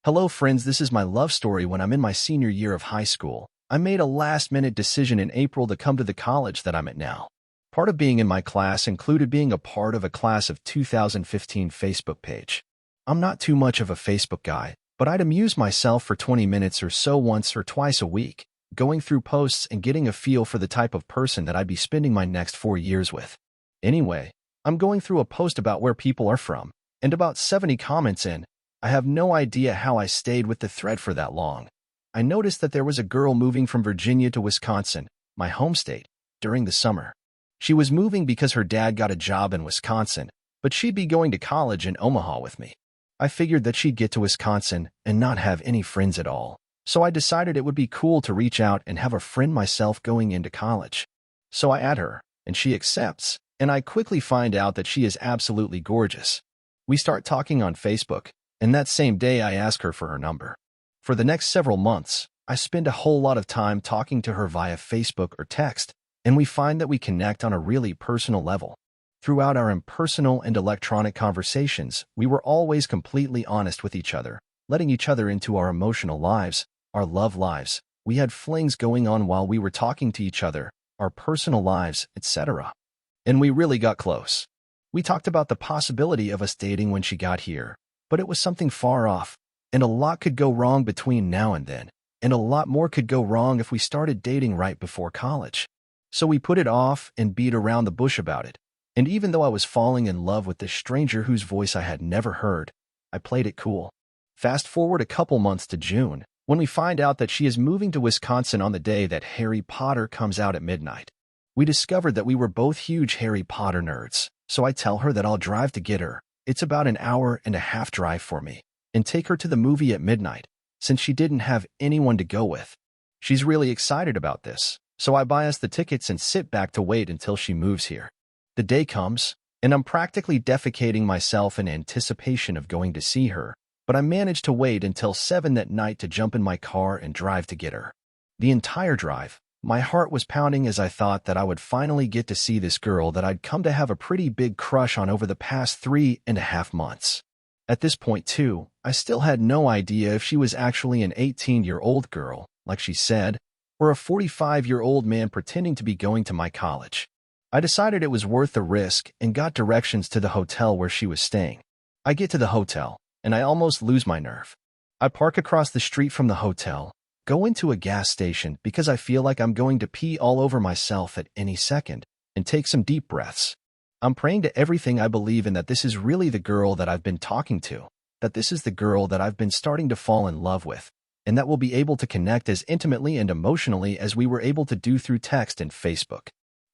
Hello friends, this is my love story when I'm in my senior year of high school. I made a last-minute decision in April to come to the college that I'm at now. Part of being in my class included being a part of a class of 2015 Facebook page. I'm not too much of a Facebook guy, but I'd amuse myself for 20 minutes or so once or twice a week, going through posts and getting a feel for the type of person that I'd be spending my next 4 years with. Anyway, I'm going through a post about where people are from, and about 70 comments in. I have no idea how I stayed with the thread for that long. I noticed that there was a girl moving from Virginia to Wisconsin, my home state, during the summer. She was moving because her dad got a job in Wisconsin, but she'd be going to college in Omaha with me. I figured that she'd get to Wisconsin and not have any friends at all, so I decided it would be cool to reach out and have a friend myself going into college. So I add her, and she accepts, and I quickly find out that she is absolutely gorgeous. We start talking on Facebook, and that same day I ask her for her number. For the next several months, I spend a whole lot of time talking to her via Facebook or text, and we find that we connect on a really personal level. Throughout our impersonal and electronic conversations, we were always completely honest with each other, letting each other into our emotional lives, our love lives. We had flings going on while we were talking to each other, our personal lives, etc. And we really got close. We talked about the possibility of us dating when she got here, but it was something far off, and a lot could go wrong between now and then, and a lot more could go wrong if we started dating right before college. So we put it off and beat around the bush about it. And even though I was falling in love with this stranger whose voice I had never heard, I played it cool. Fast forward a couple months to June, when we find out that she is moving to Wisconsin on the day that Harry Potter comes out at midnight. We discovered that we were both huge Harry Potter nerds, so I tell her that I'll drive to get her. It's about an hour and a half drive for me, and take her to the movie at midnight, since she didn't have anyone to go with. She's really excited about this, so I buy us the tickets and sit back to wait until she moves here. The day comes, and I'm practically defecating myself in anticipation of going to see her, but I manage to wait until 7 that night to jump in my car and drive to get her. The entire drive, my heart was pounding as I thought that I would finally get to see this girl that I'd come to have a pretty big crush on over the past 3.5 months. At this point, too, I still had no idea if she was actually an 18-year-old girl, like she said, or a 45-year-old man pretending to be going to my college. I decided it was worth the risk and got directions to the hotel where she was staying. I get to the hotel, and I almost lose my nerve. I park across the street from the hotel, go into a gas station because I feel like I'm going to pee all over myself at any second, and take some deep breaths. I'm praying to everything I believe in that this is really the girl that I've been talking to, that this is the girl that I've been starting to fall in love with, and that we'll be able to connect as intimately and emotionally as we were able to do through text and Facebook.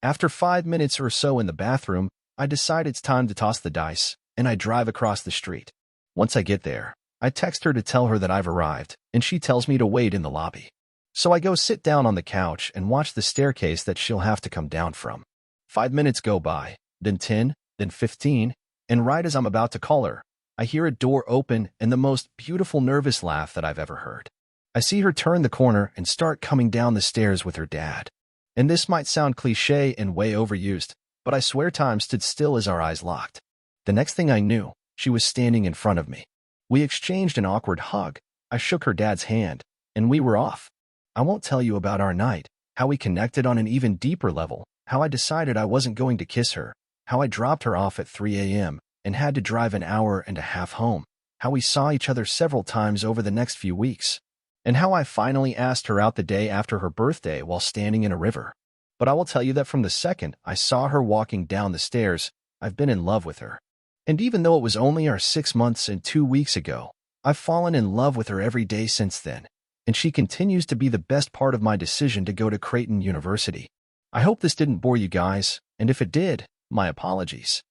After 5 minutes or so in the bathroom, I decide it's time to toss the dice, and I drive across the street. Once I get there, I text her to tell her that I've arrived, and she tells me to wait in the lobby. So I go sit down on the couch and watch the staircase that she'll have to come down from. 5 minutes go by, then 10, then 15, and right as I'm about to call her, I hear a door open and the most beautiful nervous laugh that I've ever heard. I see her turn the corner and start coming down the stairs with her dad. And this might sound cliché and way overused, but I swear time stood still as our eyes locked. The next thing I knew, she was standing in front of me. We exchanged an awkward hug. I shook her dad's hand, and we were off. I won't tell you about our night, how we connected on an even deeper level, how I decided I wasn't going to kiss her, how I dropped her off at 3 a.m. and had to drive an hour and a half home, how we saw each other several times over the next few weeks, and how I finally asked her out the day after her birthday while standing in a river. But I will tell you that from the second I saw her walking down the stairs, I've been in love with her. And even though it was only our 6 months and 2 weeks ago, I've fallen in love with her every day since then, and she continues to be the best part of my decision to go to Creighton University. I hope this didn't bore you guys, and if it did, my apologies.